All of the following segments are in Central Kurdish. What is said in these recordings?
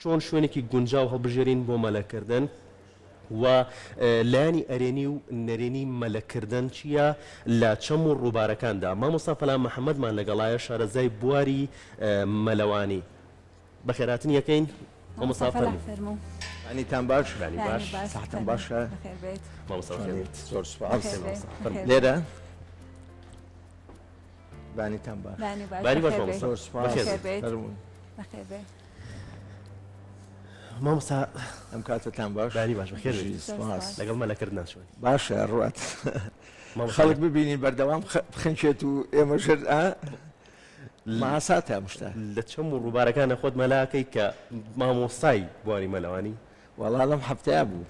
چۆن شوێنێکی گونجاو هەڵبژێرین بۆ مەلەکردن و لایانی ئەرێنی و نەرێنی مەلەکردن چییە لە چەم و ڕووبارەکاندا. مامۆستا فەلان محەممەدمان لەگەڵایە شارەزای بواری مەلەوانی بەخێراتن یەکەین مامۆستا فەرموو. ئەنیتان باش باش ساعتان باشە زۆر سوپاس لێرە بانیتان باش بانی باش زۆر سوپاس مامۆستا ئەم کاتتان باش بانی باش بەخێر لەگەڵ مەلەکردن شوێن باشە ڕوات خەڵک ببینین بەردەوام بخنچێت و ئێمە ژر ماساتە مشتا لە چەم و ڕووبارەکانە خۆت مەلاکەی کە مامۆستای بواری مەلەوانی وەڵا لەم هەفتەیە بوو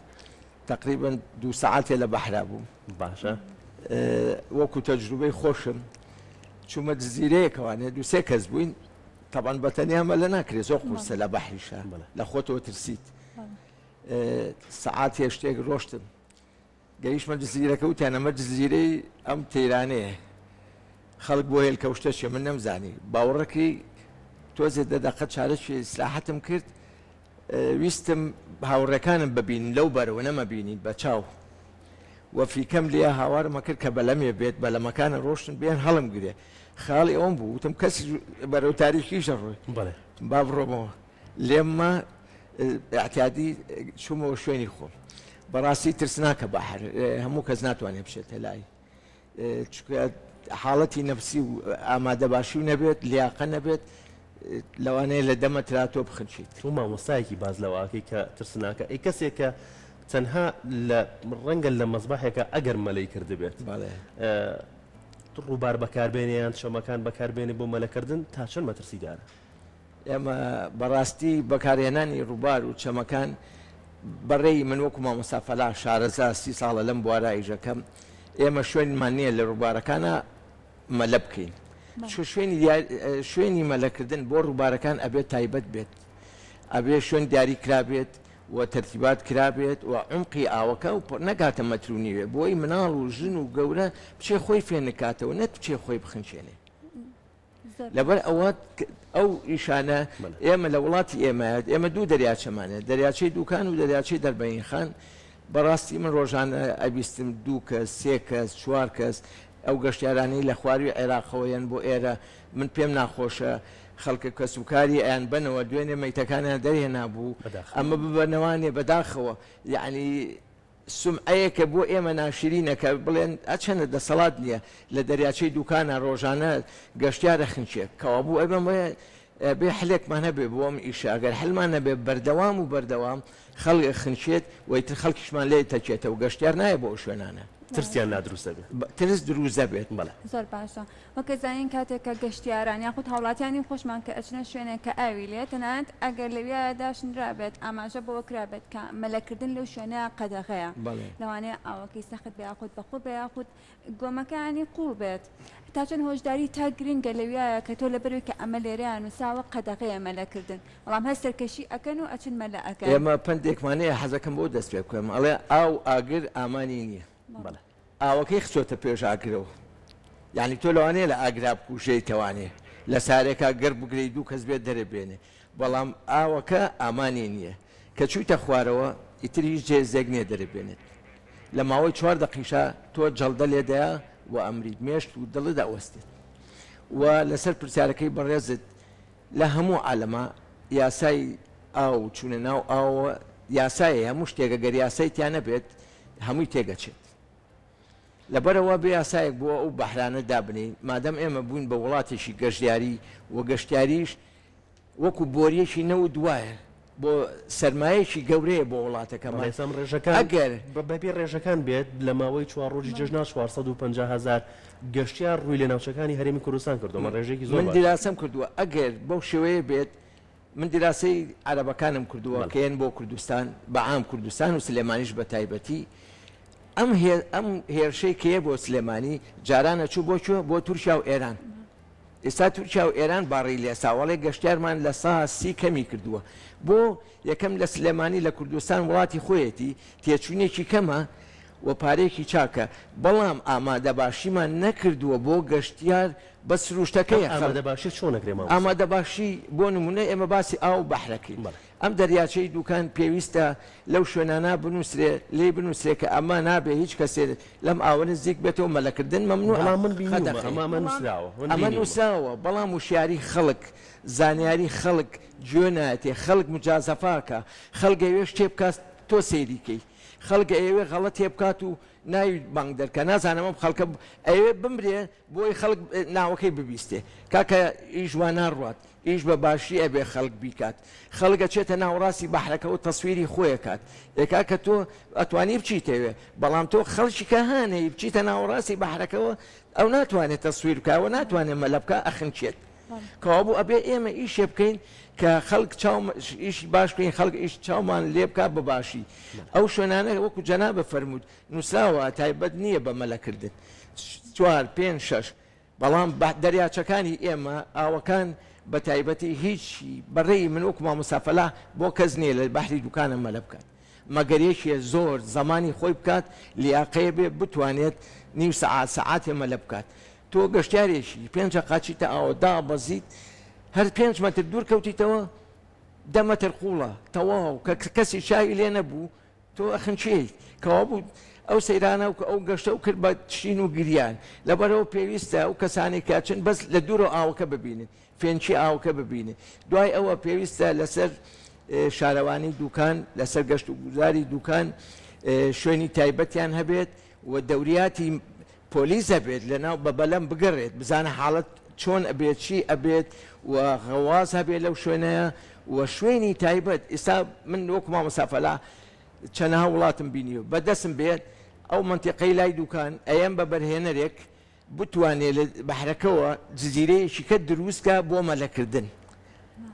تقریبا 2 ساعاتێ لە بەحرا بوو باشە وەکو تەجروبەی خۆشم چوومە جزیرەیەکەوانێ 2-3 کەس بووین طبعا بەتەنیا مەلە ناکرێت زۆر قورسە لە بەحریشە لە خۆتەوە ترسیت سەعات هێشتێک ڕۆشتم گەیشتمە جزیرەکە وتیان ئەمە جزیرەی ئەم تەیرانەیە خەڵک بۆ هێلکەوتە چێ من نەمزانی باوەڕەکەی تۆزێ دەدەقەت چارەکی ئیسلاحەتم کرد ویستم هاوڕێکانم ببینین لەو بەرەوە نەمەبینین بە چاو وەفی کەم لێ هاوارمە کرد کە بەلەمێ بێت بەلەمەکانە ڕۆشتن بێن هەڵم گرێ خاڵی ئەوم بوو وتم کەسی بەرەو تاریخیشە ڕۆی با بڕۆمەوە لێممە احتیادی چوومەوە شوێنی خۆم بەڕاستی ترسناکە بەحر هەموو کەس ناتوانێت بشێتە لای حاڵەتی نەفسی و ئامادەباشی و نەبێت لیاقە نەبێت لەوانەیە لە دەمەترا تۆ بخنچیت تۆ مامۆستایەکی باز لەواکەی کە ترسناکە ئەی کەسێکە تەنها لە ڕەنگە لە مەزباحێکە ئەگەر مەلەی کردبێت ڕووبار بەکاربێنیان شەمەکان بەکاربێنێ بۆ مەلەکردن تا چەند مەترسیدارە ئێمە بەڕاستی بەکارهێنانی ڕووبار و چەمەکان بەڕێی من وەکو مامۆستا فەلا شارەزا 30 ساڵە لەم بوارایژەکەم ئێمە شوێنمان نییە لە ڕووبارەکانە مەلە بکەین شوێنی مەلەکردن بۆ ڕووبارەکان ئەبێت تایبەت بێت ئەبێ شوێن دیاری کرابێت و تەرتیبات کرابێت و عمقی ئاوەکە و نەگاتە مەترونیوێ بۆی مناڵ و ژن و گەورە بچێ خۆی فێن نکاتەوە نەت بچێ خۆی بخنچێنێ لەبەر ئەوە ئەو ئیشانە ئێمە لە وڵاتی ئێمەیە ئێمە 2 دەریاچەمانە دەریاچەی دووکان و دەریاچەی دەربەین خان بەڕاستی من ڕۆژانە ئەبیستم 2 کەس 3 کەس 4 کەس ئەو گەشتیارانی لە خواروی عێراقەوەیان بۆ ئێرە من پێم ناخۆشە خەڵکە کەسوکاری ئەیان بنەوە دوێنێ مەیتەکانیان دەرهێنا بوو ئەمە ببەنەوانێ بەداخەوە یعنی سمعەیەکە بۆ ئێمە ناشرینەکە بڵێن ئەچەنە دەسەڵات نییە لە دەریاچەی دوکانە ڕۆژانە گەشتیارە خنچێک کەوا بوو ئەبێمە بێ حلێکمان هەبێ بۆم ئیشاگەر هەلمان نەبێ بەردەوام و بەردەوام خەڵک خنچێت ویتر خەڵکیشمان لێ تەچێتە و گەشتیار نایە بۆ شوێنانە ترسیان نادروستە بێت ترس دروزە بێت بەڵێ زۆر باشە وەکە زانین کاتێککە گەشتیاران یاخود هاوڵاتیانی خۆشمان کە ئەچنە شوێنێک کە ئاوی لێت تەنانەت ئەگەر لەوێ داشنرابێت ئاماژە بەوە کرابێت کە مەلەکردن لەو شوێنە قەدەغەیە لەوانەیە ئاوەکەی سەخت بە یاخود بەخۆ بە یاخود گۆمەکانی قوڵ بێت تا چەند هۆشداری تا گرنگە لەویایە کە تۆ لە بەروی کە ئەمە لێرەیان وساوە قەدەغەیە مەلەکردن بەڵام هەر سەرکەشی ئەکەن و ئەچن مەلە ئەەکەن ئێمە پندێکمانەیە حەزەکەم بۆ دەست پێ بکەم ئەڵێ ئاو ئاگر ئامانی نییە ئاوەکەی خچۆتە پێش ئاگرەوە یعنی تۆ لەوانەیە لە ئاگرا بکوژەی تەوانێ لە سارێکا گەر بگری 2 کەس بێت دەرەبێنێ بەڵام ئاوەکە ئامانی نییە کە چوویتە خوارەوە ئیتر هیچ جێزێک نییە دەرەبێنێت لە ماوەی 4 دقیقە تۆ جەڵدە لێدەیە و ئەمرید مێشت و دڵت ئەوەستێت و لەسەر پرسیارەکەی بەڕێزت لە هەموو عالەما یاسای ئاو چوونە ناو ئاوە یاسایە هەموو شتێکە گەر یاسای تیان نەبێت هەمووی تێگەچێت لەبەرەوە بێ یاسایەک بۆ ئەو بەحرانە دابنین مادەم ئێمە بووین بە وڵاتێکی گەشتیاری و گەشتیاریش وەکو بۆریەکی نەوت دوایە بۆ سەرمایەکی گەورەیە بۆ وڵاتەکەمان ڕێژەکان ئەگەر بەبێ ڕێژەکان بێت لە ماوەی 4 ڕۆژی جژنا 450,000 گەشتیار ڕووی لە ناوچەکانی هەرێمی کوردستان کردومە ڕێژێکی زۆر من دیراسەم کردووە ئەگەر بەو شێوەیە بێت من دیراسی عەرەبەکانم کردووە کەیان بۆ کوردستان بەعام کوردستان و سلێمانیش بە تایبەتی ئەم هێرشەی کێ بۆ سلێمانی جارانە چوو بۆ تورکیا و ئێران ئێستا تورکیا و ئێران باڕی لێ ساوەڵی گەشتیارمان لە سا 30 کەمی کردووە بۆ یەکەم لە سلێمانی لە کوردستان وڵاتی خۆیەتی تێچوونێکی کەمە و پارێکی چاکە بەڵام ئامادە باشیمان نەکردووە بۆ گەشتیار بە سروشتەکەی ئامادە باشی چۆن نەکرێ مامۆستا؟ ئامادە باشی بۆ نمونە ئێمە باسی ئاو بەحرەکەین ئەم دەریاچەی دوکان پێویستە لەو شوێنانە بنووسرێ لێ بنووسێ کە ئەمە نابێ هیچ کەسێ لەم ئاوە نزیک بێتەوە مەلەکردن مەمنوع. بەڵام من بینیومە ئەمە نووسراوە بەڵام وشیاری خەڵک زانیاری خەڵک گوێنایەتێ خەڵک مجازەفاکە خەڵک ئەوێ شتێ بکات تۆ سێریکەی خەڵک ئەوێ غەڵەت تێ بکات و ناوی بانگ دەرکە نازانەمە خەڵکە ئەوێ بمرێ بۆی خەڵک ناوەکەی ببیستێ کاکە ئیش وان ناڕوات ئیش بە باشی ئەبێ خەڵک بیکات خەڵگە چێتە ناوڕاستی بەحرەکەەوە تەسویری خۆیەکات ئێکا کە تۆ ئەتوانی بچیتەوێ بەڵام تۆ خەڵکی کە هانەی بچیتە ناوڕاستی بەحرەکەەوە ئەو ناتوانێت تەسویر بکەوە ناتوانێت مەلە بکە ئەخنچێت کەوا بوو ئەبێ ئێمە ئیشێ بکەین کە خەڵک ئیشی باش بکەین خەڵک ئیش چاومان لێ بکە بەباشی ئەو شوێنانە وەکو جەنابە فەرموود نووسراوە تایبەت نییە بە مەلەکردن 4 5 6 بەڵام دەریاچەکانی ئێمە ئاوەکان بە تایبەتی هیچی بەڕێی من وەکو مامۆسافەلا بۆ کەس نییە لە بەحری دوکانە مەلە بکات مەگەرێکیە زۆر زمانی خۆی بکات لیاقەیە بێ بتوانێت نیو سەعاتێ مەلە بکات تۆ گەشتارێکی 5 قاچیتە ئاوەدا بەزیت هەر 5 مەتر دوور کەوتیتەوە 10 مەتر قوڵە تەواو کە کەسی شاوی لێ نەبوو تۆ ئەخنچێیت کەوا بوو ئەو سەیرانە و ئەو گەشتە و کرد بە تشین و گریان لەبەرەوە پێویستە ئەو کەسانی کاچن بەس لە دوورە ئاوەکە ببینن فێنچی ئاوکە ببینێ دوای ئەوە پێویستە لەسەر شارەوانی دوکان لەسەر گەشت و گوزاری دوکان شوێنی تایبەتیان هەبێت و دەوریاتی پۆلیس هەبێت لەناو بە بەلەم بگەڕێت بزانە حاڵەت چۆن ئەبێت چی ئەبێت و غەواز هەبێت لەو شوێنەیە و شوێنی تایبەت ئێستا من وەکو مامۆسافەلا چەندها وڵاتم بینیوە بەدەستم بێت ئەو منتیقەی لای دوکان ئەیەم بە بەرهێنەرێک بتوانێت لە بەحرەکەەوە جزیرەیەکی کە دروستکە بۆ مەلەکردن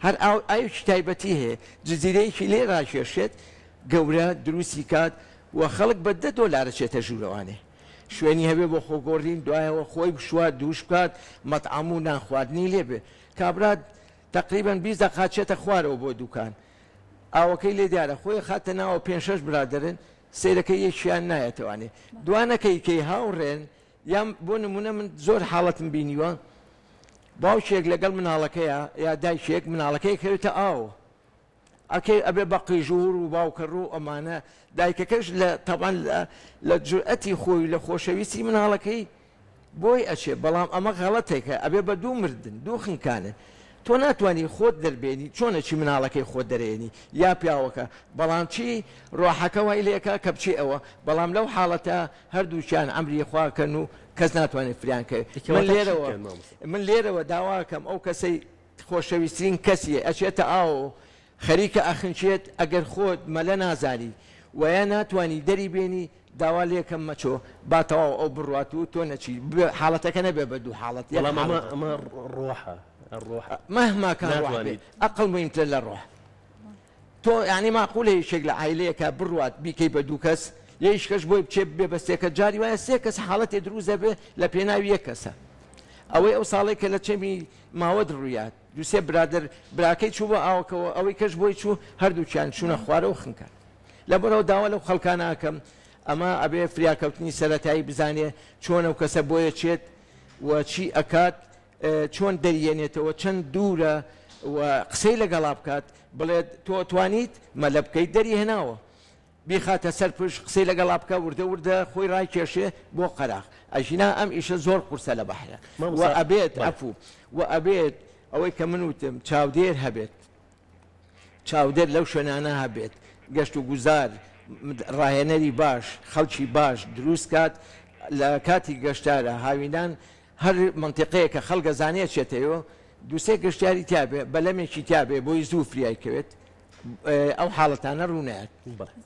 هەر ئاوکی تایبەتی هەیە جزیرەیەکی لێ ڕاکێشێت گەورە دروستی کات و خەڵک بە $10 چێتە ژوورەوانێ شوێنی هەبێ بۆ خۆگۆڕین دوایەوە خۆی بشوات دووش بکات مەتعام و نانخواردنی لێبێ کابرات تقریبان 20 دقیقە چێتە خوارەوە بۆ دوکان ئاوەکەی لێ دیارە خۆی خاتە ناوە 5-6 برادرن سیرەکەی یەکیان نایەتوانێ دوانەکەی کەی هاوڕێن یان بۆ نمونە من زۆر حاڵەتم بینیوە باوشێک لەگەڵ مناڵەکەیە یا دایکێک مناڵەکەی کەوێتە ئاو ئەکەی ئەبێ بە قیژور و باوکەڕ و ئەمانە دایکەکەش لە تەبان لە جورئەتی خۆی لە خۆشەویستی مناڵەکەی بۆی ئەچێ بەڵام ئەمە غەڵەتێکە ئەبێ بە دوو مردن دوو خنکانە تۆ ناتوانانی خۆت دەربێنی چۆنەچی مناڵەکەی خۆت دەرێنی یا پیاوەکە بەڵام چی ڕۆحەکە وای لێکە کە بچی ئەوە بەڵام لەو حاڵەتە هەردووچیان ئەمری خواکەن و کەس ناتوانێت فریانکە من لێرەوە داواکەم ئەو کەسەی خۆشەویستترین کەسیە ئەچێتە ئاو خەریکە ئەخنچێت ئەگەر خۆت مەلە نازانی ویە ناتوانانی دەری بێنی داوا لێکم مەچۆ با تەواو ئەو بڕات و تۆ نەچی حاڵەتەکە نەبێ بە دوو حاڵەت ئەمە ڕۆحە مهما كان أقل مهمة للروح تو يعني معقول هي شغله عائليه بروات بيكي بدوكس ليش كش بوي بتشب بس جاري ويا سيكس حالة دروزه به لبينا ويكسا او اوصالك لتشمي ما ود الريات يوسف برادر براكي شو او كش بوي شو هردو كان شو نخواره وخنكا لبرو داولو خلقانا كم اما ابي فرياكوتني سرتاي بزانيه شلون وكسبويه تشيت وشي اكاد چۆن دەریێنێتەوە چەند دوورە و قسەی لەگەڵا بکات بڵێت تۆ توانیت مەلە بکەیت دەری هێناوە بیخاتە سەر پشت قسەی لەگەڵا بکە وردە وردە خۆی ڕایکێشێ بۆ قەراغ ئەژینا ئەم ئیشە زۆر قورسە لە بەحرە و ئەبێت ئەفوو و ئەبێت ئەوەی کە من وتم چاودێر هەبێت چاودێر لەو شوێنانە هەبێت گەشت و گوزار ڕاهێنەری باش خەڵکی باش دروست کات لە کاتی گەشتارە هاوینان هەر منتیقەیە کە خەڵگە زانێت چێتەوە دووسێ گەشتیاری تیاابێ بەلەمێکی تیاابێ بۆی زوو فریایکەوێت ئەو حاڵەتانە ڕوونات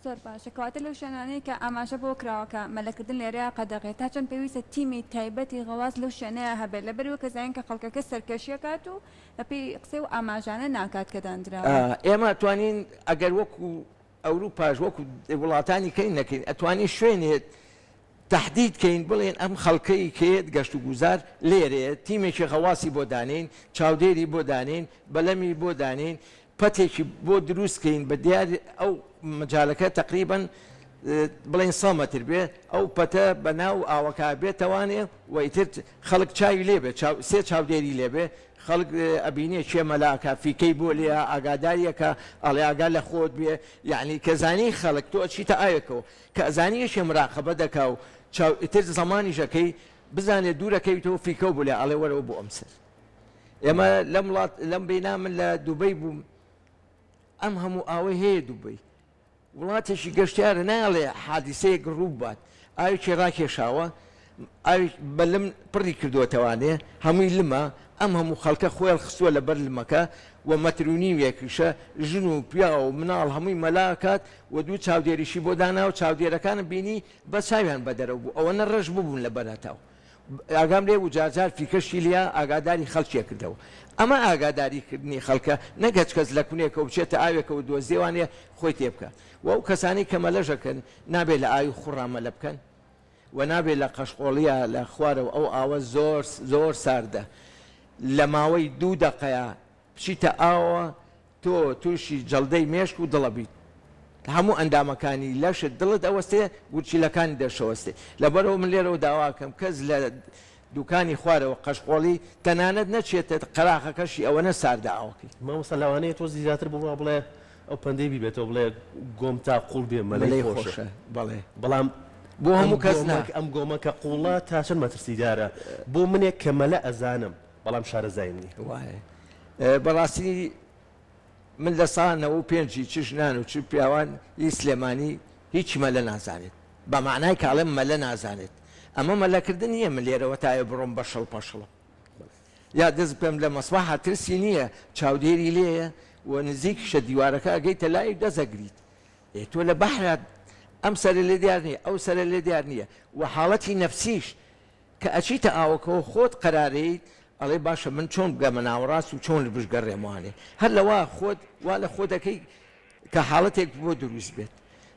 زۆر باشە کەواتە لەو شوێنانەیە کە ئاماژە بۆ کراوەکە مەلەکردن لێرەیە قەدەغێت تا چەند پێویستە تیمی تایبەتی غەواز لەو شوێنەیە هەبێت لەبەرەوە کە زانین کە خەڵکەکە سەرکەشیەکات و بەپێی قسەی و ئاماژانە ناکات کە دانراوە ئێمە توانین ئەگەر وەکو ئەوروپاش وەکو وڵاتانی کەین نەکەین ئەتوانی شوێنێت تحدید کەین بڵێن ئەم خەڵکەی کێت گەشت و گوزار لێرێ تیمێکی غەواسی بۆ دانین چاودێری بۆ دانین بەلەمی بۆ دانین پەتێکی بۆ دروستکەین بە دیار ئەو مجالەکە تقریبا بڵێن 100 متر بێ ئەو پەتە بەناو ئاوەکە بێتەوانێ و ئیتر خەڵک چاوی لێبێ سێ چاودێری لێبێ خەڵک ئەبینێ چێ مەلاکە فیکەی بۆ لێ ئاگاداریەکە ئەڵێ ئاگا لە خۆت بێ یعنی کەزانی خەڵک تۆ ئەچیتە ئاوێکەوە کە ئەزانیەشێ مراقەبە دەکا و ئیتر زمانی ژەکەی بزانێت دوورەکەیتەوە فیکە بوو لێ ئەڵێ وەرەوە بۆ ئەمسەر ئێمە لەم وڵات لەم بێنا من لە دووبەی بووم ئەم هەموو ئاوەی هەیە دووبەی وڵاتێکی گەشتیارە ناڵێ حادیسەیەک ڕوو بات ئاوێکی ڕاکێشاوە ئاوی بەلم پڕی کردووەتەوانێ هەمووی لمە ئەم هەموو خەڵکە خۆیان خستووە لەبەر لمەکە و مەترونی وێکیشە ژن و پیا و مناڵ هەمووی مەلاکات و دوو چاودێریشی بۆ دانا و چاودێرەکانم بینی بە چاویان بەدەرەوە بوو ئەوەنە ڕەش ببوون لە بەراتاو ئاگام لێ و جارجار فیکەشی لیا ئاگاداری خەڵکیە کردەوە ئەمە ئاگاداریکردنی خەڵکە نەگەچ کەس لە کونێکە بچێتە ئاوێکە و دۆزیێوانێ خۆی تێ بکە و ئەو کەسانی کە مەلەژەکەن نابێت لە ئاوی خوڕامەلە بکەن و نابێت لە قەشقۆڵیە لە خوارەوە ئەو ئاوە زۆر ساردە لە ماوەی 2 دقەیە بچیتە ئاوە تۆ تووشی جەڵدەی مێشک و دڵەبیت هەموو ئەندامەکانی لەشت دڵت ئەوەستێ گورچیلەکانی دەشەوەستێ لەبەرەوە من لێرەوە داواکەم کەس لە دوکانی خوارەوە قەشقۆڵی تەنانەت نەچێتە قەراخەکەشی ئەوەنە ساردە ئاوەکەی مامۆستا لەوانەیە تۆ زیاتر بڕوا بڵێ ئەو پەندەی بیبێتەوە بڵێ گۆم تا قوڵ بێ مەلەی خۆشە بەڵێ بەڵام بۆ هەموو کەس ئەم گۆمەکە قوڵە تا چەند مەترسیدارە بۆ منێک کە مەلە ئەزانم بەڵام شارەزایم نییە وایە بەڕاستی من لە ساڵەوە و پێنجی چ ژنان و چ پیاوان هی سلێمانی هیچ مەلە نازانێت بە معنای کاڵێم مەلە نازانێت ئەمە مەلەکردن نییە من لێرەوە تایە بڕۆم بەشەڵ پەشڵە یا دەست پێم لە مەسباح ترسی نییە چاودێری لێیە و نزیکیشە دیوارەکە ئەگەیتە لای دەزەگریت تۆ لە بەحرات ئەم سەرە لێ دیار نییە ئەو سەرە لێ دیار نییە و حاڵەتی نەفسیش کە ئەچیتە ئاوەکەەوە خۆت قەرارەیت ئەڵێ باشە من چۆن بگەمە ناوەڕاست و چۆن لە بژگەڕێمانێ هەر لەوە خۆت وا لە خۆ دەکەی کە حاڵەتێک بۆ دروست بێت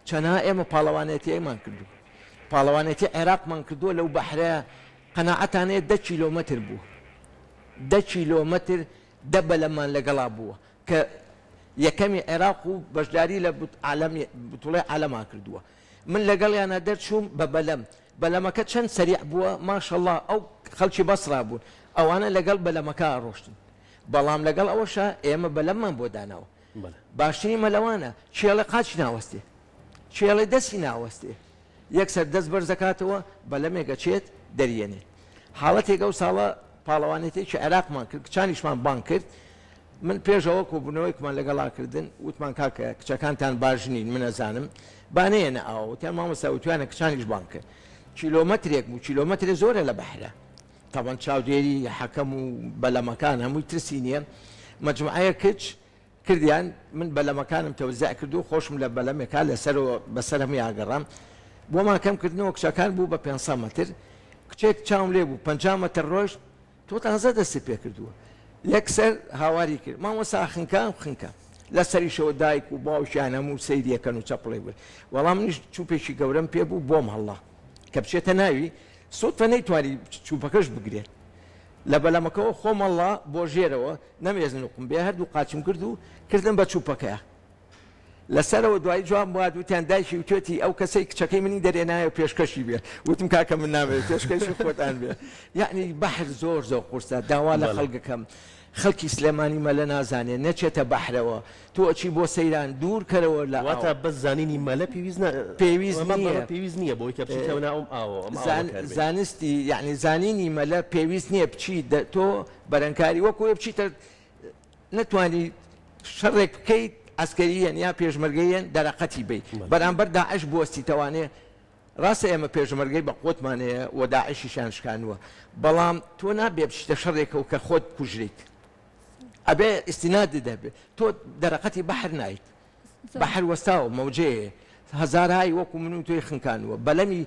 چەنها ئێمە پاڵەوانێتیمان کردو پاڵەوانێتی عێراقمان کردووە لەو بەحرەیە قەناعەتانەیە 10 کیلۆمەتر بوو 10 کیلۆمەتر دەبەلەمان لەگەڵا بووە کە یەکەمی عێراق و بەشداری لە بتوڵی عالەما کردووە من لەگەڵیانە دەرچووم بە بەلەمەکە چەند سەریع بووە ماشەڵڵا ئەو خەڵکی بەسڕا بوون ئەوانە لەگەڵ بەلەمەکە ڕۆشتن بەڵام لەگەڵ ئەوەشە ئێمە بەلەممان بۆ داناوە باشترین مەلەوانە چێڵە قاچی ناوەستێ چێڵی دەستی ناوەستێ یەکسەر دەست بەرزەکاتەوە بەلەمێکە چێت دەریێنێ حاڵەتێکە و ساڵە پاڵەوانێتێکی عێراقمان کرد کچانیشمان بان کرد من پێشەوە کۆبوونەوەیکمان لەگەڵاکردن وتمان کاکە کچەکانتان باشنین منەزانم بانەیەنە ئاوە وتیان مامۆستا وتوانە کچانیش بان کرد کیلۆمەترێک بوو کیلۆمەترێ زۆرە لە بەحرە تاوان چاودێری حەکەم و بەلەمەکان هەمووی ترسی نییە مەجموعەیە کچ کردیان من بەلەمەکانم تەوزیع کردو خۆشم لە بەلەمێکا لەسەرەوە بەسەر هەمووی ئاگەڕام بۆمان کەمکردنەوە کچەکان بوو بە 500 متر کچێک چاوم لێ بوو 50 متر ڕۆژ تۆ تازە دەستی پێ کردووە یەکسەر هاواری کرد مامۆستا خنکە لەسەریشەوە دایک و باوشیان هەموو سەیریەکەن و چەپڵی بوو وەڵام منیش چوپێکی گەورەم پێ بوو بۆم هەڵا کە بچێتە ناوی سوتفە نەیتوانی چوپەکەش بگرێت لە بەلەمەکەەوە خۆمەڵا بۆ ژێرەوە نەمێزن وقم بێ هەردوو قاچم کرد و کردن بە چوپەکەیە لەسەرەوە دوای جواب وات وتیان دایکی وتێتی ئەو کەسەی کچەکەی منی دەرێنایە پێشکەشی بێ وتم کاکە من نامێت پێشکەشی خۆتان بێ یعنی بەحر زۆر قورسە داوا لە خەڵکەکەم خەڵکی سلێمانی مەلە نازانێت نەچێتە بەحرەوە تۆ ئەچی بۆ سەیران دوور کەرەوە لە واتە بەس زانینی مەلە پێویست نییە بۆی کە بچیتەوە ناوم ئاوە زانستی یعنی زانینی مەلە پێویست نییە بچی تۆ بەرەنکاری وەکوێ بچیتە نەتوانی شەڕێک بکەیت ئەسکەریەن یا پێشمەرگەیەن دەرەقەتی بی بەرامبەر داعش بوەستیتەوانێ ڕاستە ئێمە پێشمەرگەی بە قوتمانەیە و داعشیشان شکانوە بەڵام تۆ نابێ بچیتە شەڕێکەوە کە خۆت کوژریت ئەبێ ئیستینادی دەبێت تۆ دەرەقەتی بەحر نایت بەحر وەستاوە مەوجەیە هەزارهای وەکو من و تۆی خنکانوە بەلەمی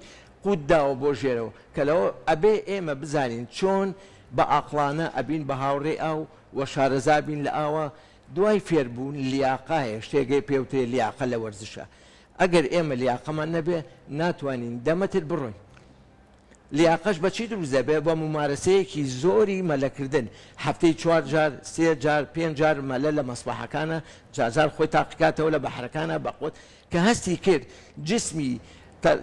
قوتداوە بۆ ژێرەوە کە لەوە ئەبێ ئێمە بزانین چۆن بە ئاقلانە ئەبین بە هاوڕێ ئاو و شارەزا بین لە ئاوە دوای فێربوون لیاقایە شتێگەی پێوتێ لیاقە لە وەرزشە ئەگەر ئێمە لیاقەمان نەبێ ناتوانین دەمەتر بڕۆین لیاقەش بەچی دروست دەبێت بە ممارەسەیەکی زۆری مەلەکردن هەفتەی 4 جار 3 جار 5 جار مەلە لە مەسبەحەکانە جار خۆی تاقیکاتەوە لە بەحرەکانە بەقوت کە هەستی کرد جسمی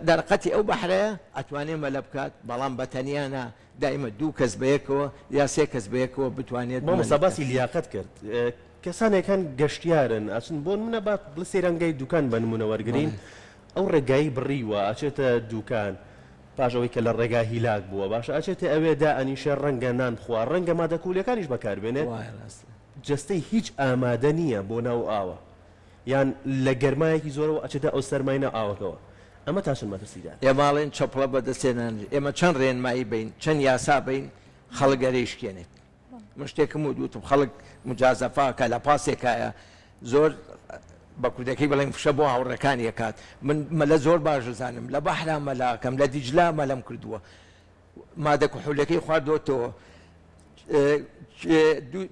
دەرقەتی ئەو بەحرەیە ئەتوانێت مەلە بکات بەڵام بەتەنیانە دائیمە 2 کەس بەیەکەوە یا 3 کەس بەیەکەوە بتوانێت مامۆستا باسی لیاقەت کرد کەسانێکان گەشتیارن ئەچن بۆن منە با بڵ سێرەنگای دوکان بە نمونە وەرگین ئەو ڕێگایی بڕیوە ئەچێتە دوکان پاشەوەی کە لە ڕێگا هیلاک بووە باشە ئەچێتە ئەوێدا ئەنیشە ڕەنگە نان خوا ڕەنگە مادەکوولەکانیش بەکاربێنێت جستەی هیچ ئامادە نییە بۆ ناو ئاوە یان لە گەرمایەکی زۆرەوە ئەچێتە ئەو سەرماینە ئاوەکەوە ئەمە تاشن مەترسیدان ئێماڵێن چەپڵە بەدەستێنان ئێمە چەند ڕێنمایی بین چەند یاسا بین خەڵگەرەیشکێنێت من شتێکم و دووتم خەڵک مجازەفاکە لە پاسێکایە زۆر بە کوردەکەی بڵێن فشە بۆ هاوڕەکانی یەکات من مەلە زۆر باشزانم لە بەحرا مەلاکەم لە دیجلا مەلەم کردووە مادە کوحولەکەی خواردوەتەوە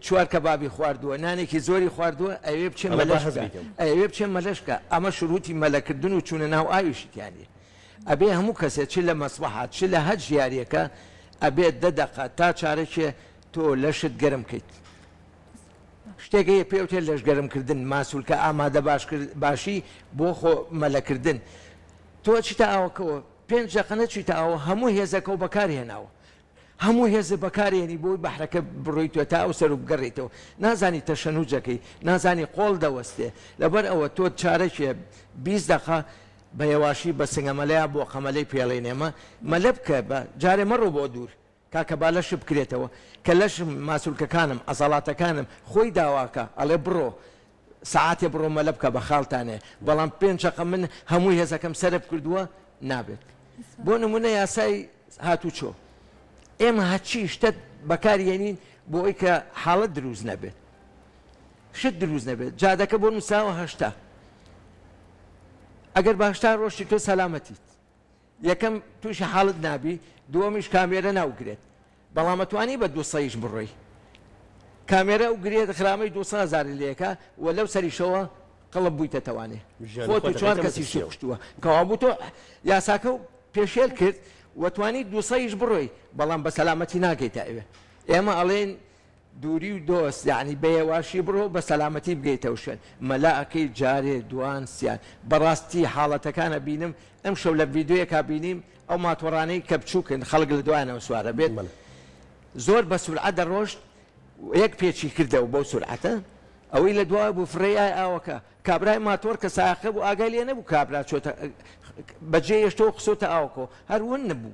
4 کەبابی خواردووە نانێکی زۆری خواردووە ئەوێ بچێ مەلەشکە ئەمە شروعی مەلەکردن و چوونە ناو ئاویشتیانێ ئەبێ هەموو کەسێت چ لە مەسبەحات چ لە هەر ژیارێکە ئەبێت 10 دقە تا چارەکێ تۆ لەشت گەرم کەیت شتێکی پێوتێ لەش گەرمکردن ماسوولکە ئامادە باشی بۆ خۆ مەلەکردن تۆ چیتە ئاوەکەوە 5 دقە چیتە ئەوە هەموو هێزەکە و بەکارهێناوە هەموو هێزە بەکارێنی بۆی بەحرەکە بڕۆیتوە تا ئەو سەر و بگەڕێتەوە نازانی تەشەنوجەکەی نازانی قۆڵ دەوەستێ لەبەر ئەوە تۆ چارەکێ 20 دقە بە هێواشی بە سنگەمەلەیە بۆ قەمەلەی پێڵێنێمە مەلە بکە بە جارێ مەڕۆ بۆ دوور کاکە با لەش بکرێتەوە کە لەشم ماسوولکەکانم ئەزاڵاتەکانم خۆی داواکە ئەڵێ بڕۆ سعاتێ بڕۆ مەلە بکە بە خاڵتانێ بەڵام 5 دقە من هەمووی هێزەکەم سەرف کردووە نابێت بۆ نمونە یاسای هاتوچۆ ئێمە هەچی شتت بەکارێنین بۆ ئەوی کە حاڵەت دروست نەبێت شت دروست نەبێت جادەکە بۆ مساوە 80 ئەگەر باشتا ڕۆشتی تۆ سەلامەتیت یەکەم تووشی حاڵت نابی دووەمیش کامێرە ناوگرێت بەڵام ئەتوانی بە 200 بڕۆی کامێرە و گرێت خرامی 200,000 لێکە و لەو سەریشەوە قەڵب بوویتە توانێ خۆ 4 کەسی شوشتووە کەوا بوو تۆ یاساکە و پێشێل کرد وتوانی 200 بڕۆی بەڵام بە سەلامەتی ناگەیتە ئەوێ ئێمە ئەڵێن دووری و دۆست یعنی بەهێواشی بڕۆ بە سەلامەتی بگەیتەوە شوێن مەلاەکەی جارێ دوان سیان بەڕاستی حاڵەتەکانە بینم ئەم شەو لە ڤیددیۆیەکا بینیم ئەو ماتۆڕانەی کە بچووکن خەڵک لە دوایانەوە سوارە بێت زۆر بە سورعەت دەڕۆشت یەک پێچی کردەوە بەو سورعەتە ئەوەی لە دوای بوو فڕێیای ئاوەکە کابرای ماتۆر کە ساقە بوو ئاگای لێ نەبوو کابرا چۆتە بەجێ هێشتەوە قسۆتە ئاوکۆ هەروون نەبوو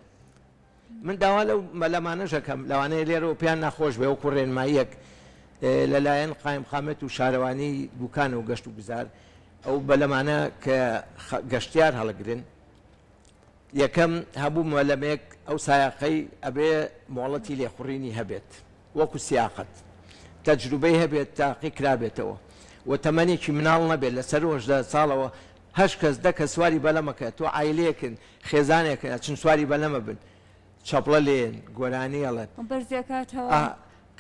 من داوا لەو مەلەمانەژەکەم لەوانەیە لێرەوە پێیان ناخۆش بێ وەکو ڕێنماییەک لەلایەن قایم قامەت و شارەوانی دوکان و گەشت و گوزار ئەو بەلەمانە کە گەشتیار هەڵەگرن یەکەم هەبوو مەلەمێک ئەو سایقەی ئەبێ مۆڵەتی لێخوڕینی هەبێت وەکو سیاقەت تەجروبەی هەبێت تاقی کرابێتەوە و تەمەنێکی مناڵ نەبێت لەسەر 18 ساڵەوە 8 کەس 10 کەس سواری بەلەمەکە تۆ عایلەیەکن خێزانێکن چن سواری بەلەمە بن چەپڵە لێن گۆرانی ئەڵێت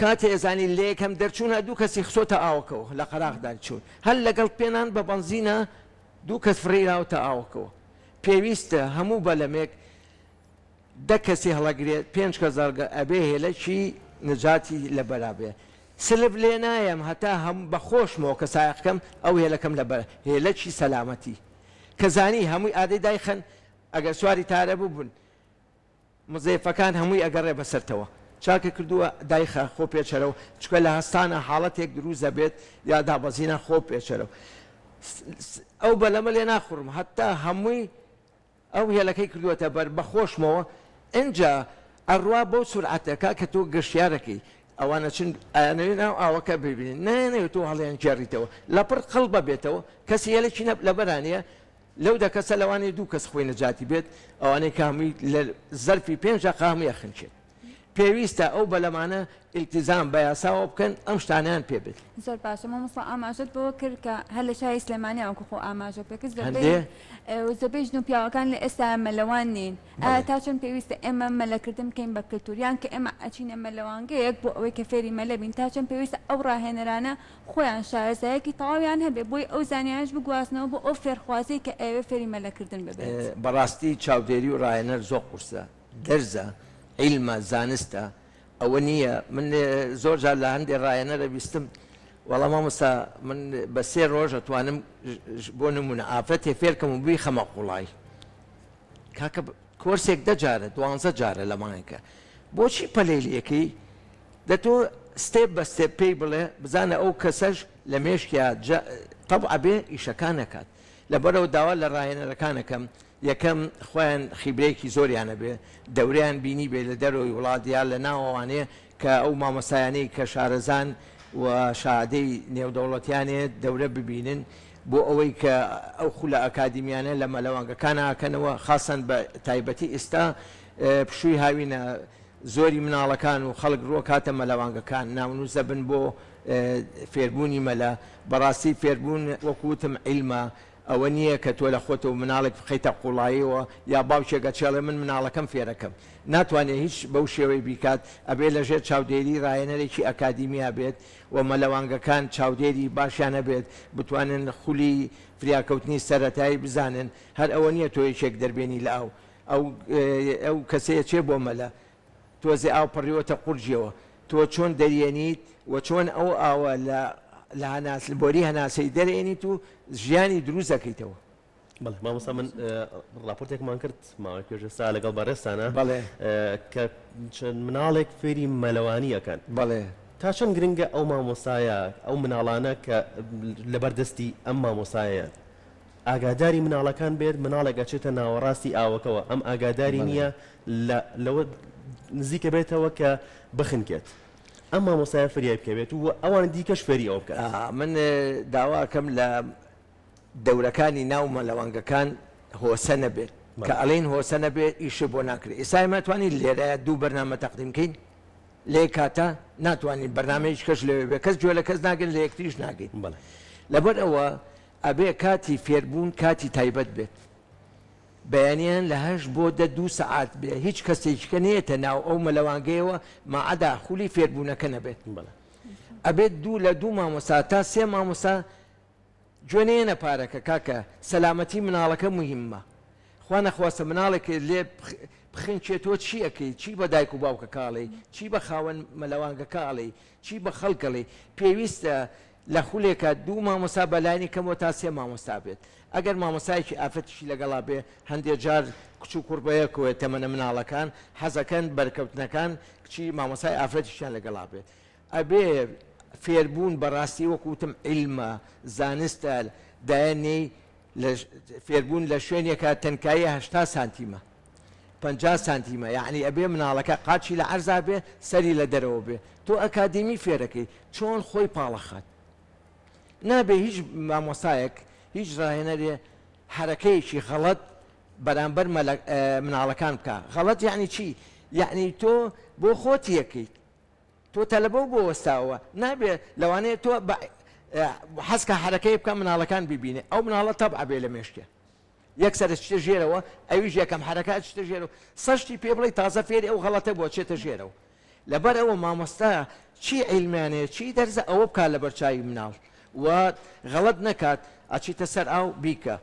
کاتێ ئێزانی لێ یەکەم دەرچوون هەر 2 کەسی خسۆتە ئاوکەوە لە قەراغدان چوون هەر لەگەڵ پێنان بە بەنزینە 2 کەس فڕێراوتە ئاوکەوە پێویستە هەموو بەلەمێک 10 کەسی هەڵەگرێت 5 کەس ئەبێ هێلەکی نجاتی لە بەرابێ سلب لێ نایم هەتا هەم بەخۆشمەوە کە سایقەکەم ئەو هێلەکەم لە بەر هێلەکی سەلامەتی کەزانی هەمووی ئادەی دایخەن ئەگەر سواری تارە بوون مزەیفەکان هەمووی ئەگەڕێ بەسەرتەوە چاکە کردووە دایخە خۆ پێچەرەوە چکە لە هەستانە حاڵەتێک دروست دەبێت یا دابەزینە خۆ پێچەرەوە ئەو بەلەمە لێ ناخڕم هەتا هەمووی ئەو هێلەکەی کردووەتە بەر بەخۆشمەوە ئەجا ئەڕوا بۆ سورعەتەکە کە تۆ گەشتیارەکەی ئەوانە چند ئەیانەوێ ناو ئاوەکە ببینن نانەوێت تۆ هەڵیان جێڕیتەوە لەپڕ قەڵبە بێتەوە کەسی هێلێکی لە بەرانەیە لەو دەکەسە لەوانەیە 2 کەس خۆی نەجاتی بێت ئەوانەی کامی لە زەرفی 5 قاهەیە خنچێت پێویستە ئەو بەلەمانە ئیلتیزام بە یاساوە بکەن ئەم شتانیان پێ بێت زۆر باشە مامۆستا ئاماژەت بۆ کرد کە هەر لە شای سلێمانی ئەوکە خۆ ئاماژە پێکرد زۆربەی ژن و پیاوەکان لە ئێستا مەلەوان نین تا چۆن پێویستە ئێمە مەلەکردن بکەین بە کللتوریان کە ئێمە ئەچینە مەلەوانگەیەک بۆ ئەوەی کە فێری مەلە بین تا چۆن پێویستە ئەو ڕاهێنەرانە خۆیان شارەزایەکی تەواویان هەبێ بۆی ئەو زانیانش بگوازنەوە بۆ ئەو فێرخوازی کە ئێوە فێری مەلەکردن ببێت بەڕاستی چاودێری و ڕاهێنەر زۆر قورسە دەرزە عیلمە زانستە ئەوە نییە من زۆر جار لە هەندێک ڕایەنەرە بیستم وەڵام مامۆستا من بە 3 ڕۆژ ئەتوانم بۆ نمونە ئافرەتێ فێرکەم و بووی خەمە قوڵایی کاکە کۆرسێک 10 جارە 12 جارە لە مانگەکە بۆچی پەلەیلیەکەی دەتۆ ستێپ بە ستێپ پێی بڵێ بزانە ئەو کەسەش لە مێشکیا تەبع بێ ئیشەکان نەکات لەبەرەوە داوا لە ڕایەنەرەکانەکەم یەکەم خۆیان خیبرەیەکی زۆریانە بێ دەورەیان بینی بێ لە دەرەوەی وڵاتیان لە ناوەوانەیە کە ئەو مامۆسایانەی کە شارەزان و شادەی نێودەوڵەتیانێ دەورە ببینن بۆ ئەوەی کە ئەو خولە ئەکادیمیانە لە مەلەوانگەکان ئاکەنەوە خاصن بە تایبەتی ئێستا پشووی هاوینە زۆری مناڵەکان و خەڵک ڕۆ کاتە مەلەوانگەکان ناونووسە بن بۆ فێربوونی مەلە بەڕاستی فێربوون وەکوتم عیلمە ئەوە نییە کە تۆ لە خۆتەوە مناڵێک بخەیتە قوڵاییەوە یا باوکێکە چێڵێ من مناڵەکەم فێرەکەم ناتوانێت هیچ بەو شێوەی بیکات ئەبێ لەژێر چاودێری ڕایەنەرێکی ئەکادیمیا بێت و مەلەوانگەکان چاودێری باشیانە بێت بتوانن خولی فریاکەوتنی سەرەتایی بزانن هەر ئەوە نییە تۆ یەکێک دەربێنی لە ئەو کەسەیە چێ بۆ مەلە تۆزێ ئاو پڕیوەتە قورجیەوە تۆ چۆن دەریێنیت و چۆن ئەو ئاوە لە بۆری هەناسەی دەرێنیت و ژیانی دروست دەکەیتەوە بەڵێ مامۆستا من راپۆرتێکمان کرد ماوەی پێشستا لەگەڵ بەڕێستانە بەڵێ کە چەند مناڵێک فێری مەلەوانیەکەن بەڵێ تا چەند گرنگە ئەو مامۆستایە ئەو مناڵانە کە لەبەردەستی ئەم مامۆسایە ئاگاداری مناڵەکان بێت مناڵێک ئەچێتە ناوەڕاستی ئاوەکەوە ئەم ئاگاداری نییە لەوە نزیکە بێتەوە کە بخنکێت ئەم مامۆسایە فریای بکەوێت و ئەوان دیکەش فێری ئەو بکات من داواکەم لە دەورەکانی ناو مەلەوانگەکان هۆسە نەبێت کە ئەڵین هۆسە نەبێت ئیشە بۆ ناکرێت ئێستا ماتوانین لێرە 2 بەرنامە تەقدیمکەین لێ کاتە ناتوانین بەرنامەیەک کەش لەوێ بێ کەس گوێ لە کەس ناگەن لە یەکتریش ناگەین لەبەر ئەوە ئەبێ کاتی فێربوون کاتی تایبەت بێت بەیانیان لە 8 بۆ 2 سەعات بێ هیچ کەسێکیکە نێتە ناو ئەو مەلەوانگەیەوە ماعەدا خولی فێربوونەکە نەبێت ئەبێت 2 لە 2 مامۆستا تا 3 مامۆستا جوێنێنە پارەکە کاکە سەلامەتی مناڵەکە مهمە خوا نەخواستە مناڵێک لێ بخنچێتەوە چی ئەەکەی چی بە دایک و باوکە کاڵی چی بە خاوەن مەلەوانگە کاڵی چی بە خەڵکەڵی پێویستە لە خولێکە 2 مامۆستا بەلایانی کەمەوە تا 3 مامۆستا بێت ئەگەر مامۆسایەکی ئافرەتیشی لەگەڵا بێ هەندێک جار کچ و کوڕبەیەکەوە تەمەنە مناڵەکان حەزەکەن بەرکەوتنەکان کچی مامۆسای ئافرەتیشیان لەگەڵا بێت ئەبێ فێربوون بەڕاستی وەکوتم عیلمە زانستە دایانەی فێربوون لە شوێنێکە تەنکایی 80 سانتیمە 50 سانتیمە یعنی ئەبێ مناڵەکە قاچی لە عەرزا بێ سەری لە دەرەوە بێ تۆ ئەکادیمی فێرەکەی چۆن خۆی پاڵەخات نابێ هیچ مامۆسایەک هیچ ڕاهێنەرێ حرەکەیەکی غەڵەت بەرامبەر مناڵەکان بکە غەڵەت یعنی چی یعنی تۆ بۆ خۆتی یەکەیت تۆ تەلەبە بۆ وەستاوە نابێ لەوانەیە تۆ حەزکە حرەکەی بکە مناڵەکان ببینێ ئەو مناڵە تەبع بێ لە مێشکە یەکسەر چتە ژێرەوە ئەویش یەکەم حرەکات چتە ژێرەوە سەشتی پێ بڵێ تازە فێری ئەو غەڵەتە بۆ چێتە ژێرەوە لەبەر ئەوە مامۆستا چی عیلمانەیە چی دەرزە ئەوە بکات لە بەرچاوی مناڵ و غەڵەت نەکات ئەچیتە سەر ئاو بیکە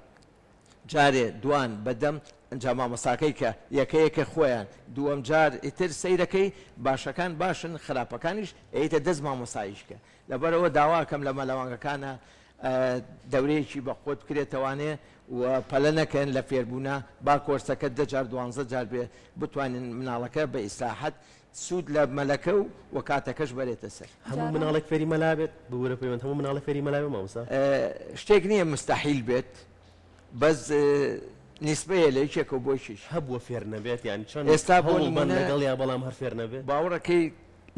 جارێ دوان بەدەم ئەنجام مامۆستاکەی کە یەکەیەکە خۆیان دووەم جار ئیتر سەیرەکەی باشەکان باشن خراپەکانیش ئەیتە دەست مامۆستاییشکە لەبەرەوە داواکەم لە مەلەوانگەکانە دەورەیەکی بە خۆت بکرێتەوانێ و پەلە نەکەن لە فێربوونە با کۆرسەکە 10 جار 12 جار بێ بتوانین مناڵەکە بە ئیساحەت سوود لە مەلەکە و کاتەکەش بەرێتە سەر هەموو مناڵێک فێری مەلابێت بورە پەیوەند هەموو مناڵە فێری مەلابێت مامۆستا شتێک نییە مستحیل بێت بەس نیسبەیە لە یەکێکە بۆشیش هەبووە فێر نەبێت یان چۆن ئێستا بۆ لەگەڵ یا بەڵام هەر فێر نەبێت باوەڕەکەی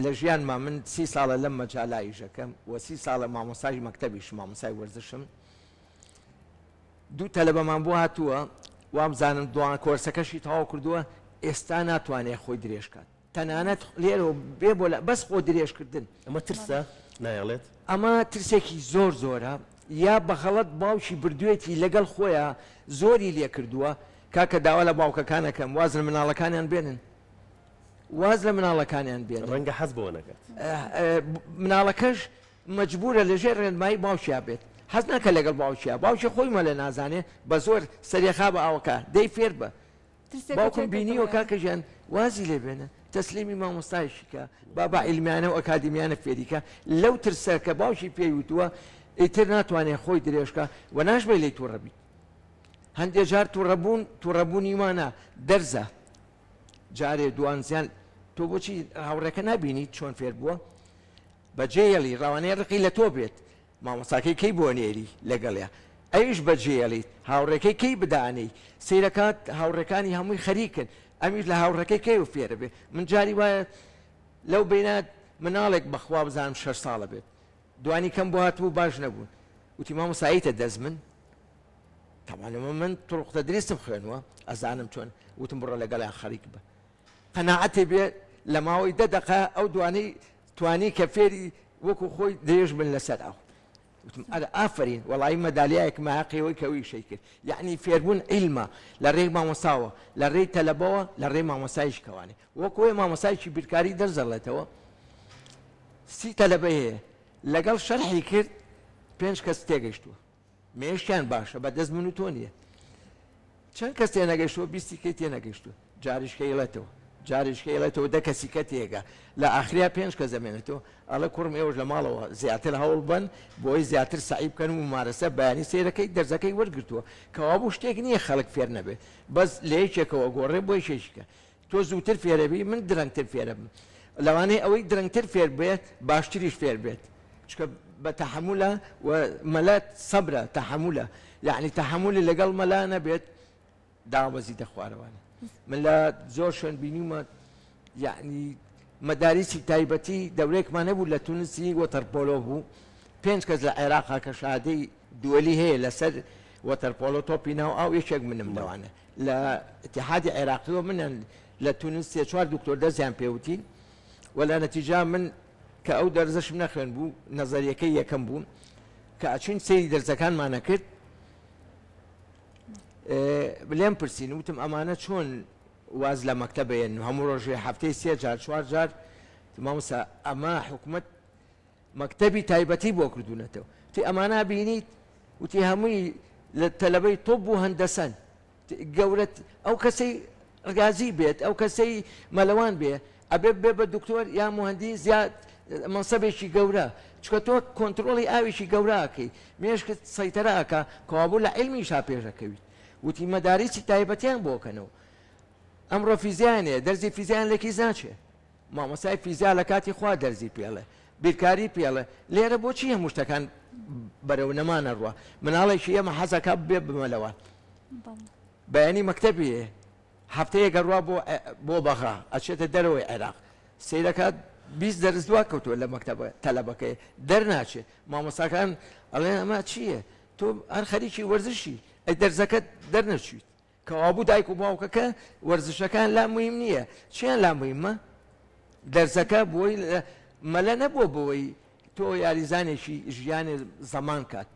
لە ژیانما من 30 ساڵە لەم مەجالاییژەکەم و 30 ساڵە مامۆسای مەکتەبیش مامۆسای وەرزشم 2 تەلەبەمان بۆ هاتووە وامزانم دوان کۆرسەکەشی تەواو کردووە ئێستا ناتوانێت خۆی درێژکات تەنانەت لێرەوە بێ بۆ لە بەس خۆ درێژکردن ئەمە ترسە نایڵێت ئەمە ترسێکی زۆر زۆرە یا بەخەڵەت باوکی بردوێتی لەگەڵ خۆیان زۆری لێ کردووە کاکە داوا لە باوکەکانەکەم واز لە مناڵەکانیان بێنن واز لە مناڵەکانیان بێنن ڕەنگە حەز بۆ نەکات مناڵەکەش مەجبورە لەژێر ڕێنمایی باوکیا بێت حەز ناکە لەگەڵ باوکیە باوکی خۆی مەلە نازانێ بە زۆر سەرێخا بە ئاوەکە دەی فێر بە باوکم بینیوە کاکەژیان وازی لێ بێنە تەسلیمی مامۆستایشیکە بابا عیلمیانە و ئەکادمیانە فێریکە لەو ترسە کە باوکی پێی وتووە ئیتر ناتوانێت خۆی درێژکە و ناشبێت لێی تووڕەبی هەندێک جار تووڕەبوونی وانە دەرزە جارێ دوانزیان تۆ بۆچی هاوڕێکە نبینیت چۆن فێر بووە بەجێڵی ڕاوانەیە ڕقی لە تۆ بێت مامۆستاکەی کەی بۆ نێری لەگەڵێ ئەویش بەجێڵیت هاوڕێکەی کەی بدانەی سیرەکات هاوڕەکانی هەمووی خەریکن ئەمیش لە هاوڕەکەی کەی و فێرە بێت من جاری وایە لەو بینات مناڵێک بەخوا بزانم 6 ساڵە بێت دوانی کەم بۆ هاتبوو باش نەبوون وتی مامۆستاییتە دەست من تەمانەوە من تڕوختە دریستم خوێنووە ئەزانم چۆن وتم بڕە لەگەڵیان خەریک بە قەناعەتێ بێ لە ماوەی 10 دقە ئەو دوانەی توانی کە فێری وەکو خۆی درێژ بن لەسەر ئاو وتم ئەرە ئافرین وەڵی مەدالیایەک ماقیەوەی کەوی شەیکرد یعنی فێربوون عیلمە لە ڕێی مامۆستاوە لە ڕێی تەلەبەوە لە ڕێی مامۆستایش کەوانێ وەکوێ مامۆستایکی بیرکاری دەرزەڵێتەوە 30 تەلەبە هەیە لەگەڵ شەرحی کرد 5 کەس تێگەیشتووە مێشتیان باشە بەدەست من و تۆ نییە چەند کەس تێنەگەیشتووە 20 کەی تێنەگەیشتووە جاریشکەیڵێتەوە جاریشکەیڵێتەوە دە کەسیکە تێگە لە ئاخریا 5 کەس دەمێنێتەوە ئەڵە کوڕم ئێوەش لە ماڵەوە زیاتر هەوڵ بن بۆی زیاتر سعی بکەن و ممارەسە بەیانی سیرەکەی دەرزەکەی وەرگرتووە کەوا بوو شتێک نییە خەڵک فێر نەبێت بەس لەیەکێکەوە گۆڕێ بۆی شێشکە تۆ زووتر فێرەبی من درەنگتر فێرە بم لەوانەیە ئەوەی درەنگتر فێر بێت باشتریش فێر بێت چکە بە تەحملە و مەلات سەبرە تەحملە یعنی تەحملی لەگەڵ مەلا نەبێت داوەزی دەخوارەوانە من لە زۆر شوێن بینیمە یعنی مەداریسی تایبەتی دەورێکمان نەبوو لە تونسی وەتەرپۆلۆ بوو 5 کەس لە عێراقا کە شادەی دووەلی هەیە لەسەر وەتەرپۆلۆ تۆپی ناو ئاو یەکێک منم لەوانە لە اتحادی عێراقیەوە منە لە تونس 4 دکتۆر دەستیان پێوتی و لە نەتیجا من کە ئەو دەرزەشم نەخوێن بوو نەزەریەکەی یەکەم بوو کە ئەچین سەیری دەرزەکانمانە کرد لێم پرسین وتم ئەمانە چۆن واز لە مەکتەبێن هەموو ڕۆژێ هەفتەی 3 جار 4 جار مامۆستا ئەمە حکومت مەکتەبی تایبەتی بۆ کردوونەتەوە تی ئەمانە بینیت وتی هەمووی لە تەلەبەی تۆپ بوو هەندەسەن گەورەت ئەو کەسەی ڕگازی بێت ئەو کەسەی مەلەوان بێ ئەبێ بێ بە دکتۆر یا مهندس زیاد منسەبێکی گەورە چکە تۆ کۆنتترۆڵی ئاویشی گەوراکەی مێشکت سەیتەراکە کەوابوو لە عیلمیشا پێشەکەویت وتی مەداریسی تایبەتیان بۆکەنەوە ئەمڕۆ فیزیانێ دەرزی فیزیان لەکی زاچێ مامۆسای فیزیا لە کاتی خوا دەرزی پێڵێ بیرکاری پێڵێ لێرە بۆچی هەموو شتەکان بەرەو نەمانە ڕوە مناڵێکی ئێمە حەزەکە بێ بمەلەوە بەیانی مەکتەبی هەفتەیەکە ڕوا بۆ بەغا ئەچێتە دەرەوەی عێراق سیرەکە 20 دەرز دوا کەوتووە لە مەکتەبە تەلەبەکەی دەرناچێت مامۆستاکان ئەڵێن ئەمە چییە تۆ هەر خەریکی وەرزشی ئەی دەرزەکەت دەرنەچویت کەوابوو دایک و باوکەکە وەرزشەکان لا مهم نییە چیان لا مهمە دەرزەکە بۆی مەلە نەبووە بۆی تۆ یاریزانێکی ژیانی زەمان کات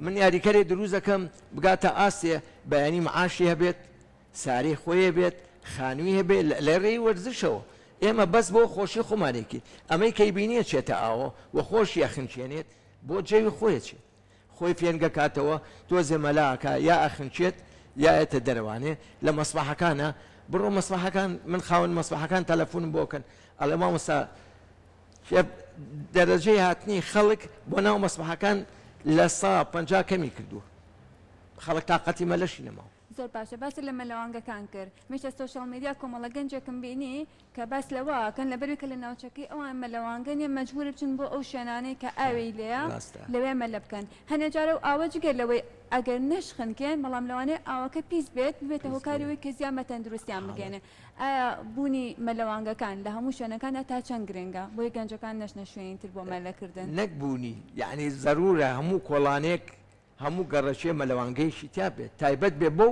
من یاریکەرێ دروست دەکەم بگاتە ئاسێ بەیانی معاشی هەبێت ساری خۆیە بێت خانووی هەبێت لە ڕێی وەرزشەوە ئێمە بەس بۆ خۆشی خۆمانێکی ئەمەی کەی بینیە چێتە ئاوە و خۆشی ئەخنچێنێت بۆ جێوی خۆیە چێت خۆی فێنگە کاتەوە تۆزێ مەلاکە یا ئەخنچێت یاەتە دەروانێ لە مەسبحەکانە بڕۆ مەسبحەکان من خاون مەسبحەکان تەلەفۆنم بۆکەن ئەڵێ مامۆستا دەرەجەی هاتنی خەڵک بۆ ناو مەسبحەکان لە 150 کەمی کردووە خەڵک تااقەتی مەلەشی نەماوە زۆر باشە باسی لە مەلەوانگەکان کرد میشە سۆشال میدیا کۆمەڵە گەنجێکم بینی کە باس لەواکەن لەبەروی کە لە ناوچەکەی ئەوان مەلەوانگەنیە مەجبور بچن بۆ ئەو شوێنانەی کە ئاوی لێە لەوێ مەلە بکەن هەنێ جارە و ئاوە جگەر لەوەی ئەگەر نەشخنکێن بەڵام لەوانەیە ئاوەکە پیس بێت بێتە هۆکاریەوەی کە زیان بە تەندروستیان بگەێنێ ئایا بوونی مەلەوانگەکان لە هەموو شوێنەکانە تا چەند گرنگە بۆی گەنجەکان نەشنە شوێنی تر بۆ مەلەکردن نەکبوونی یعنی ضرورە هەموو کۆڵانێک هەموو گەڕەشێ مەلەوانگەیشی تا بێت تایبەت بێ بۆ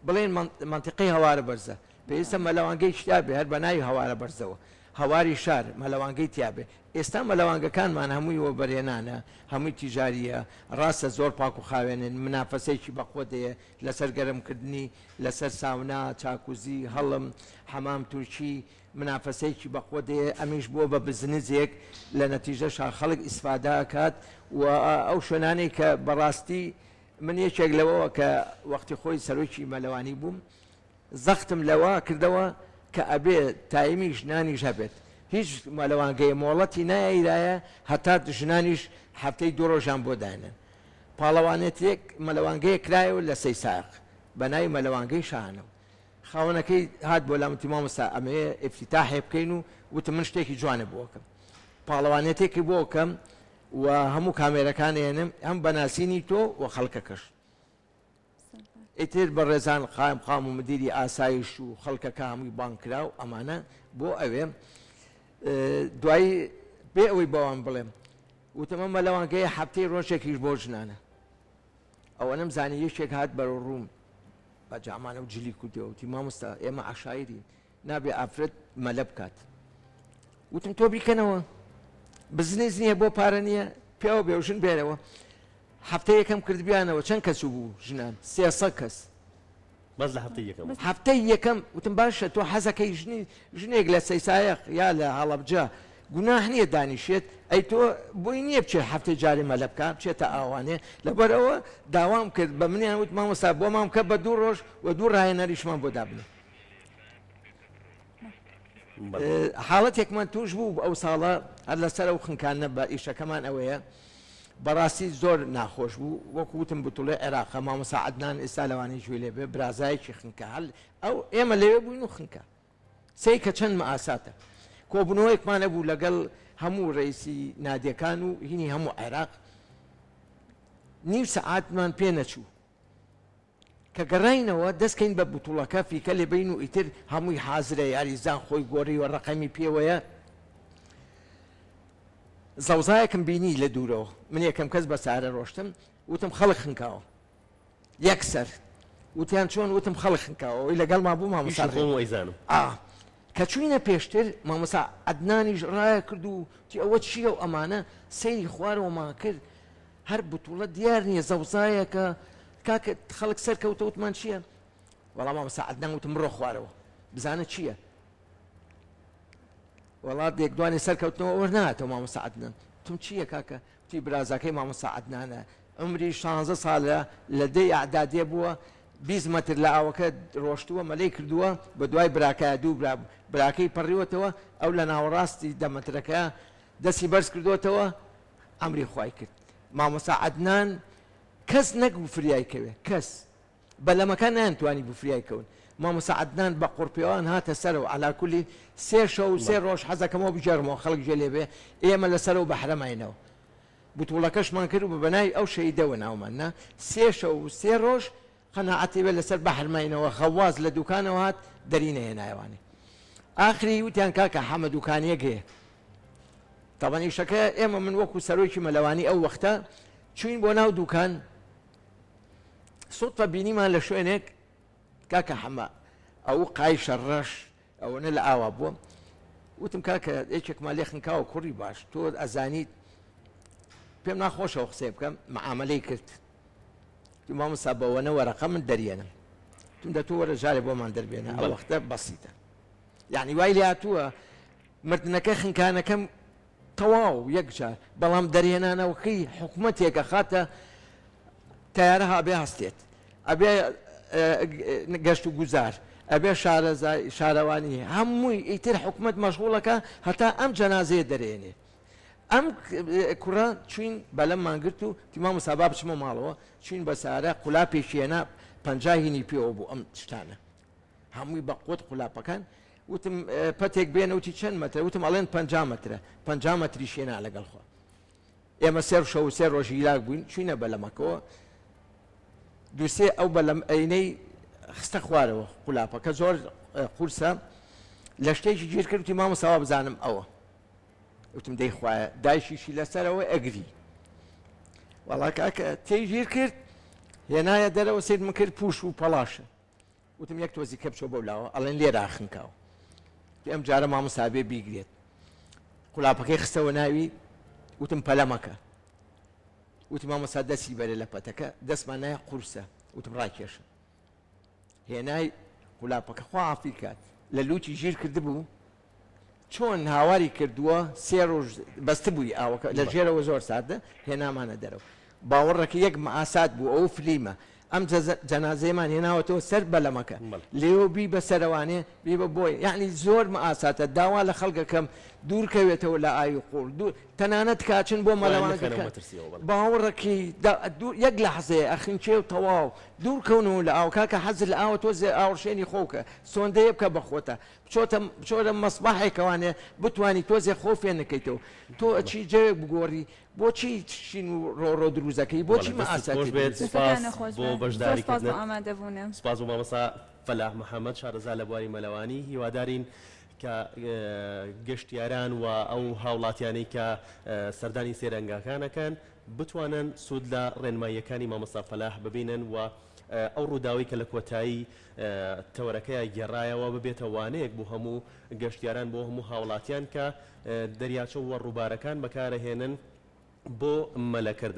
بڵێن منطقەی هەوارە بەرزە پێویستە مەلەوانگەی شتا بێ هەر بەناوی هەوارە بەرزەوە هەواری شار مەلەوانگەی تیابێ ئێستا مەلەوانگەکانمان هەمووی وە بەرێنانە هەمووی تیژاریە ڕاستە زۆر پاک و خاوێنن منافەسەیەکی بەخۆ دەیە لەسەر گەرمکردنی لەسەر ساونا چاکوزی هەڵم حەمام تورکی منافەسەیەکی بەخۆ دەیە ئەمیش بۆ بە بزنزێک لە نەتیجەشا خەڵک ئیسفاداکات و ئەو شوێنانەی کە بەڕاستی من یەکێک لەوەوە کە وەختی خۆی سەرۆکی مەلەوانی بووم زەختم لەوە کردەوە کە ئەبێ تایمی ژنانیش هەبێت هیچ مەلەوانگەی مۆڵەتی نایرایە هەتا ژنانیش هەفتەی دوو ڕۆژان بۆ داێنن پاڵەوانێتێک مەلەوانگەیە کرایەوە لە سەی ساق بەناوی مەلەوانگەی شانەوە خاوەنەکەی هات بۆ لامتی مامۆستا ئەمەیە ئفتتاحێ بکەین و وتم من شتێکی جوانە بۆکەم پاڵەوانێتێکی بۆکەم و هەموو کامێرەکانێنم ئەم بەناسینی تۆ و خەڵکەکەش ئیتر بە ڕێزان قایم قام و مدیری ئاسایش و خەڵکەکە هەمووی بانکرا و ئەمانە بۆ ئەوێ دوایی بێ ئەوەی بەوان بڵێم وتمە مەلەوانگەیە هەفتەی ڕۆژێکیش بۆ ژنانە ئەوە نەمزانی یەکێک هات بەرە ڕووم بە جامانە و جلی کوردەوە وتی مامۆستا ئێمە عەشایری نابێ ئافرەت مەلە بکات وتم تۆ بیکەنەوە بزنس نییە بۆ پارە نییە پیاوە بێژن بێنەوە هەفتەی یەکەم کردبیانەوە چەند کەس بوو ژنان 300 کەس بەس لە هەفتەی یەکەم هەفتەی یەکەم وتم باشە تۆ حەزەکەی ژنێک لە سەیسایەق یا لە هەڵەبجە گوناح نییە دانیشێت ئەی تۆ بۆی نییە بچێت هەفتەی جارێ مەلە بکە بچێتە ئاوانێ لەبەرەوە داوام کرد بە منیان وت مامۆستا بۆ مام کە بە 2 ڕۆژ و 2 ڕاهێنەریشمان بۆ دابنێ حاڵەتێکمان توش بوو ئەو ساڵە هەر لەسەر ئەو خنکانە بە ئیشەکەمان ئەوەیە بەڕاستی زۆر ناخۆش بوو وەکوتم بتوڵێ عێراقە مامۆستا عەدنان ئێستا لەوانەی گوێ لێ بێ برازایەکی خنکە هەل ئەو ئێمە لەوێ بووین و خنکە سەی کە چەند مەئاساتە کۆبنەوەیەکمانە بوو لەگەڵ هەموو ڕئیسی نادیەکان و هینی هەموو عێراق نیو سەعاتمان پێ نەچوو کە گەڕاینەوە دەستکەین بە بوتوڵەکە فیکە لێ بین و ئیتر هەمووی حازرە یاریزان خۆی گۆڕی و ڕقەمی پێوەیە زەوزایەکم بینی لە دوورەوە من یەکەم کەس بە سارە ڕۆشتم وتم خەڵک خنکاوە یەکسەر وتیان چۆن وتم خەڵک خنکاوە ئەوی لەگەڵ ما بوو مامۆستا ئەیزانم کە چوینە پێشتر مامۆستا عەدنانیش ڕایە کرد و تی ئەوە چییە و ئەمانە سەیری خوارەوەمان کرد هەر بتوڵە دیار نییە زەوزایەکە کاکە خەڵک سەرکەوتە وتمان چییە وەڵام مامۆستا عەدنان وتم بڕۆ خوارەوە بزانە چییە وڵات یەکدوانی سەرکەوتنەوە وەرناتەوە مامۆستا عەدنان وتم چییە کاکە وتی برازەکەی مامۆستا عەدنانە عمری 16 ساڵە لە دەی ئەعدادیە بووە 20 مەتر لە ئاوەکە ڕۆشتووە مەلەی کردووە بە دوای براکایە دوو براکەی پەڕیوەتەوە ئەو لە ناوەڕاستی دەمەترەکە دەستی بەرز کردوەتەوە ئەمری خوای کرد مامۆستا عەدنان کەس نەگو فریایکەوێ کەس بەلەمەکان نایانتوانی بفریایکەون مامۆستا عەدنان بە قوڕپیەوان هاتە سەرەوە عەلاکولی 3 شەو و 3 ڕۆژ حەزەکەمەوە بجێڕمەوە خەڵک گوێ لێ بێ ئێمە لەسەرەوە بەحرەماینەوە بوتوڵەکەشمان کرد و بەبەناوی ئەو شەیدەوە ناومان نا 3 شەو و 3 ڕۆژ قەناعەتی بێ لەسەر بەحرماینەوە خەواز لە دوکانەوە هات دەرینەهێنایەوانی ئاخری وتیان کاکە حەمە دوکانیەک هەیە تەبەن ئیشەکە ئێمە من وەکو سەرۆکی مەلەوانی ئەو وەختە چوین بۆ ناو دوکان سوتفە بینیمان لە شوێنێک کاکە حەمە ئەو قایشە ڕەش ئەوەنە لە ئاوا بووە وتم کاکە یەکێکمان لێ خنکاوە کوڕی باش تۆ ئەزانیت پێم ناخۆشەوە قسێ بکەم معاملەی کرد مامۆستا بەوەنە وەرەقە من دەریێنم تم دە تۆ وەرە ژارێ بۆمان دەربێنە ئەو وەختە بەسیتە یعنی وای لێ هاتووە مردنەکە خنکانەکەم تەواو یەکجار بەڵام دەرهێنانەوەکەی حکوومەتێکە خاتە تیارە هەبێ هەستێت ئەبێ گەشت و گوزار ئەبێ شارەوانی هەمووی ئیتر حکوومەت مەشغوڵەکە هەتا ئەم جەنازەیە دەرێنێ ئەم کوڕە چوین بەلەممان گرت و تی مامۆستا با بچمە ماڵەوە چوین بە سارە قولاپێکیێنا 50 هینی پێوە بوو ئەم شتانە هەمووی بە قوت قولاپەکان وتم پەتێک بێنە وتی چەند مەترە وتم ئەڵێن 50 مەترە 50 مەتری شێنا لەگەڵخوا ئێمە 3 شەو و 3 ڕۆژی لاک بووین چوینە بەلەمەکەوە دووسێ ئەو بەلەم ئەینەی خستە خوارەوە قولاپەکە زۆر قورسە لە شتێکی گیر کرد وتی مامۆستا بزانم ئەوە وتم دەی خوایە دایشیشی لەسەرەوە ئەگری وەڵا کاکە تێی گیر کرد هێنایە دەرەوە سید من کرد پوش و پەڵاشە وتم یەک تۆزی کە بچۆ بەولاوە ئەڵێن لێرا خنکاوە ئەم جارە مامۆستا بێ بیگرێت قولاپەکەی خستەوە ناوی وتم پەلەمەکە وتی مامۆستا دەستی بەرێ لە پەتەکە دەستمان نایە قورسە وتم ڕاکێشە هێنای قولاپەکە خوا عافی کات لە لوتی ژیر کردبوو چۆن هاواری کردووە 3 ڕۆژ بەستە بووی ئاوەکە لە ژێرەوە زۆر سادە هێنامانە دەرەوە باوەڕەکە یەک مەئاسات بوو ئەو فلیمە ئەم جەنازەیەمان هێناوەتەوە سەر بەلەمەکە لێوە بی بە سەرەوانێ بی بە بۆی یعنی زۆر ئاساتە داوا لە خەڵکەکەم دوورکەوێتەوە لە ئاوی قوڵ تەنانەت کاچن بۆ مەلەوانەکە باوەڕێکی یەک لە حەزەیە ئەخینچێ و تەواو دوورکەونەوە لە ئاو کاکە حەزر لە ئاوە تۆزێ ئاوڕشێنی خۆکە سۆندەیە بکە بەخۆتە بچۆرە مەسباحێکەوانێ بتانی تۆزێ خۆ فێن نەکەیتەوە تۆ ئەچی جەوێک بگۆڕی بۆچی شین و ڕۆ دروزەکەی بۆچی مەئاساتی بۆ بەشداریکردن ئامادەبوونە سپاس بۆ مامۆستا فەلاح محەممەد شارەزا لە بواری مەلەوانی هیوادارین کە گەشتیاران و ئەو هاوڵاتیانەی کە سەردانی سێرەنگاکانەکەن بتوانن سوود لە ڕێنماییەکانی مامۆستا فەلاح ببینن و ئەو ڕووداوی کە لە کۆتایی تەوەرەکەی گێڕایەوە ببێتە وانەیەک بۆ هەموو گەشتیاران بۆ هەموو هاوڵاتیان کە دەریاچە و ڕووبارەکان بەکارەهێنن بۆ مەلەکردن.